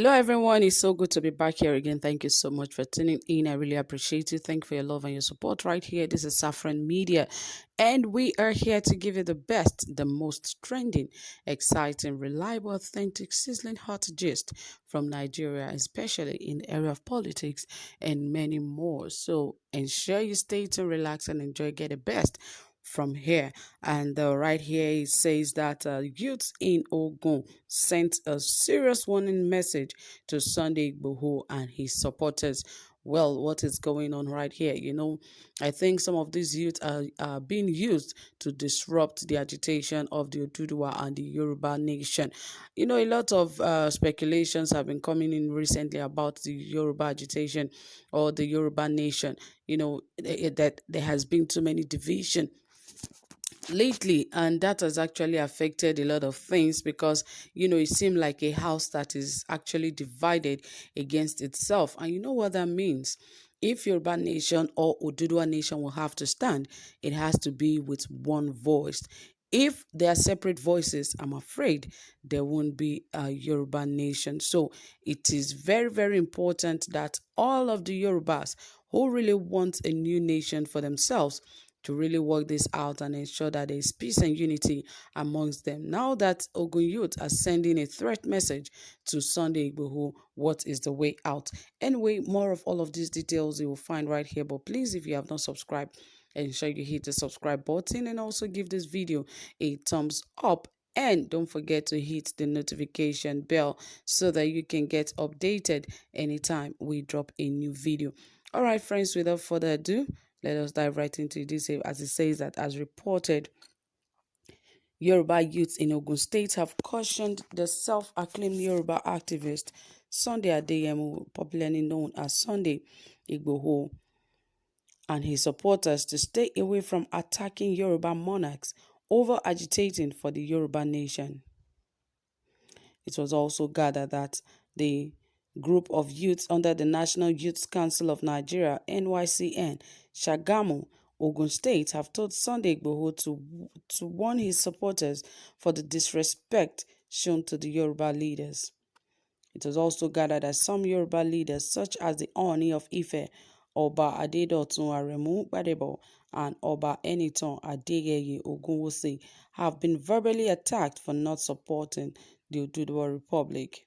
Hello, everyone. It's so good to be back here again. Thank you so much for tuning in. I really appreciate you. Thank you for your love and your support right here. This is Saffron Media, and we are here to give you the best, the most trending, exciting, reliable, authentic, sizzling hot gist from Nigeria, especially in the area of politics and many more. So ensure you stay tuned, relax, and enjoy. Get the best from here. And right here it says that youths in Ogun sent a serious warning message to Sunday Igboho and his supporters. Well, what is going on right here? I think some of these youths are being used to disrupt the agitation of the Oduduwa and the Yoruba nation. A lot of speculations have been coming in recently about the Yoruba agitation or the Yoruba nation. That there has been too many division lately, and that has actually affected a lot of things because it seemed like a house that is actually divided against itself. And you know what that means? If Yoruba nation or Oduduwa nation will have to stand, it has to be with one voice. If they are separate voices, I'm afraid there won't be a Yoruba nation. So it is very, very important that all of the Yorubas who really want a new nation for themselves to really work this out and ensure that there is peace and unity amongst them. Now that Ogun youth are sending a threat message to Sunday Igboho, what is the way out? Anyway, more of all of these details you will find right here. But please, if you have not subscribed, ensure you hit the subscribe button and also give this video a thumbs up. And don't forget to hit the notification bell so that you can get updated anytime we drop a new video. All right, friends, without further ado, let us dive right into this. As it says that, as reported, Yoruba youths in Ogun State have cautioned the self-acclaimed Yoruba activist Sunday Adeyemo, popularly known as Sunday Igboho, and his supporters to stay away from attacking Yoruba monarchs over agitating for the Yoruba nation. It was also gathered that the group of youths under the National Youth Council of Nigeria, NYCN, Shagamu, Ogun State, have told Sunday Igboho to warn his supporters for the disrespect shown to the Yoruba leaders. It was also gathered that some Yoruba leaders, such as the Oni of Ife, Oba Adedotun Aremu Gbadebo, and Oba Enitan Adeyeye Ogunwusi, have been verbally attacked for not supporting the Oduduwa Republic.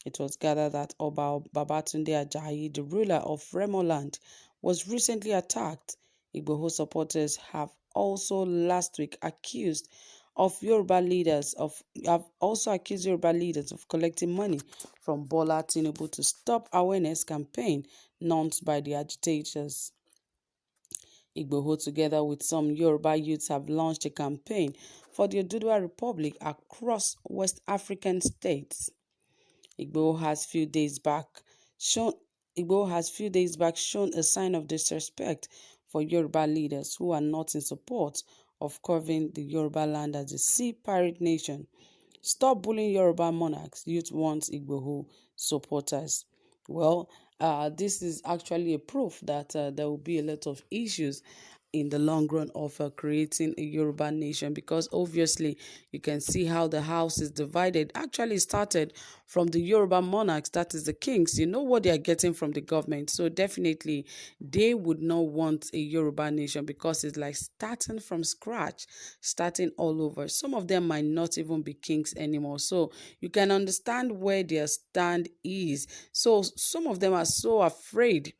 It was gathered that Oba Babatunde Ajayi, the ruler of Remoland, was recently attacked. Igboho supporters have also last week accused Yoruba leaders of collecting money from Bola Tinubu to stop awareness campaign launched by the agitators. Igboho, together with some Yoruba youths, have launched a campaign for the Oduduwa Republic across West African states. Igboho has few days back shown a sign of disrespect for Yoruba leaders who are not in support of covering the Yoruba land as a sea pirate nation. Stop bullying Yoruba monarchs, youth wants Igboho supporters. Well, this is actually a proof that there will be a lot of issues in the long run of creating a Yoruba nation, because obviously you can see how the house is divided. Actually started from the Yoruba monarchs, that is the kings. You know what they are getting from the government. So definitely they would not want a Yoruba nation because it's like starting from scratch, starting all over. Some of them might not even be kings anymore. So you can understand where their stand is. So some of them are so afraid,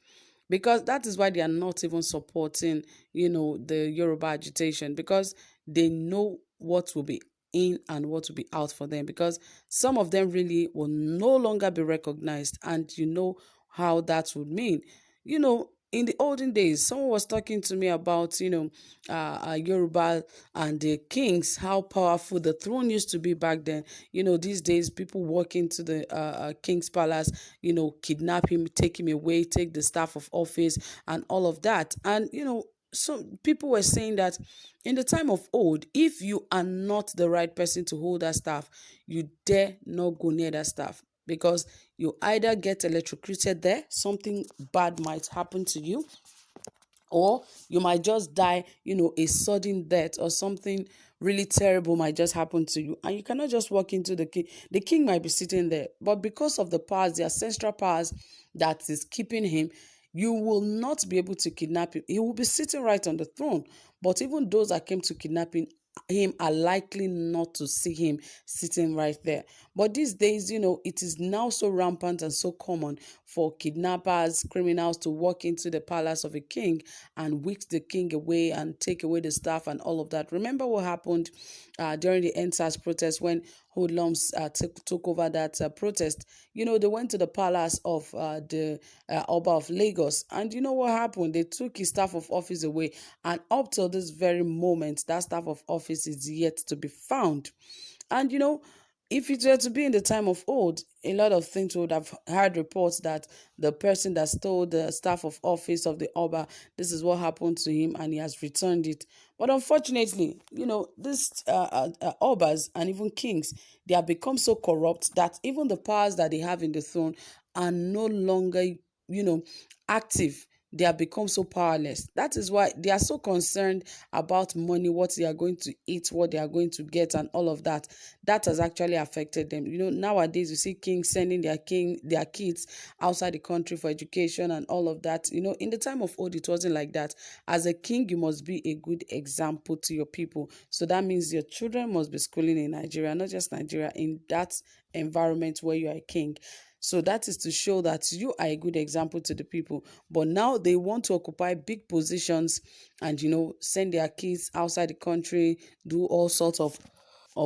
because that is why they are not even supporting, the Yoruba agitation, because they know what will be in and what will be out for them, because some of them really will no longer be recognized. And you know how that would mean. In the olden days, someone was talking to me about, Yoruba and the kings, how powerful the throne used to be back then. These days, people walk into the king's palace, kidnap him, take him away, take the staff of office and all of that. And, some people were saying that in the time of old, if you are not the right person to hold that staff, you dare not go near that staff, because you either get electrocuted there, something bad might happen to you, or you might just die, a sudden death or something really terrible might just happen to you, and you cannot just walk into the king. The king might be sitting there, but because of the powers, the ancestral powers that is keeping him, you will not be able to kidnap him. He will be sitting right on the throne, but even those that came to kidnap him are likely not to see him sitting right there. But these days, it is now so rampant and so common for kidnappers, criminals to walk into the palace of a king and whisk the king away and take away the staff and all of that. Remember what happened during the NSAS protest when hoodlums took over that protest? They went to the palace of the Oba of Lagos, and you know what happened? They took his staff of office away, and up till this very moment, that staff of office is yet to be found. And if it were to be in the time of old, a lot of things would have heard reports that the person that stole the staff of office of the Oba, this is what happened to him, and he has returned it. But unfortunately, these Obas and even kings, they have become so corrupt that even the powers that they have in the throne are no longer, active. They have become so powerless. That is why they are so concerned about money, what they are going to eat, what they are going to get, and all of that. That has actually affected them. Nowadays you see kings sending their kids outside the country for education and all of that. In the time of old, it wasn't like that. As a king, you must be a good example to your people. So that means your children must be schooling in Nigeria, not just Nigeria, in that environment where you are a king. So that is to show that you are a good example to the people. But now they want to occupy big positions and, send their kids outside the country, do all sorts of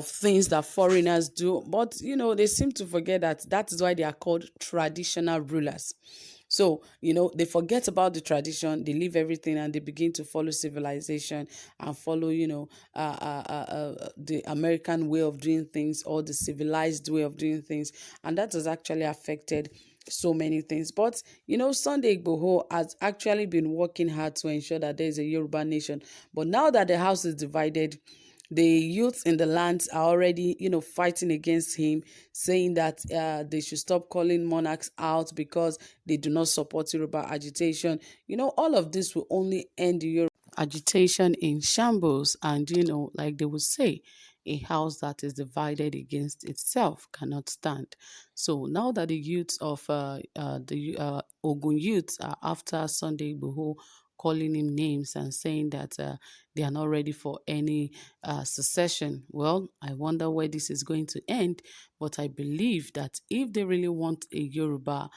things that foreigners do. But, they seem to forget that that is why they are called traditional rulers. So, they forget about the tradition, they leave everything and they begin to follow civilization and follow, the American way of doing things or the civilized way of doing things. And that has actually affected so many things. But, Sunday Igboho has actually been working hard to ensure that there is a Yoruba nation. But now that the house is divided, the youths in the lands are already, fighting against him, saying that they should stop calling monarchs out because they do not support Yoruba agitation. All of this will only end the Yoruba agitation in shambles. And, like they would say, a house that is divided against itself cannot stand. So now that the youths of the Ogun youths are after Sunday Igboho, calling him names and saying that they are not ready for any secession. Well, I wonder where this is going to end, but I believe that if they really want a Yoruba,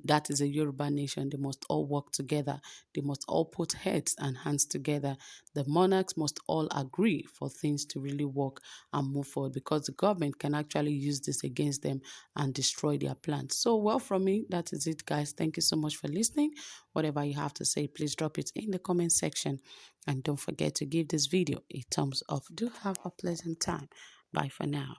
that is a Yoruba nation, they must all work together. They must all put heads and hands together. The monarchs must all agree for things to really work and move forward, because the government can actually use this against them and destroy their plans. So, well, from me, that is it, guys. Thank you so much for listening. Whatever you have to say, please drop it in the comment section. And don't forget to give this video a thumbs up. Do have a pleasant time. Bye for now.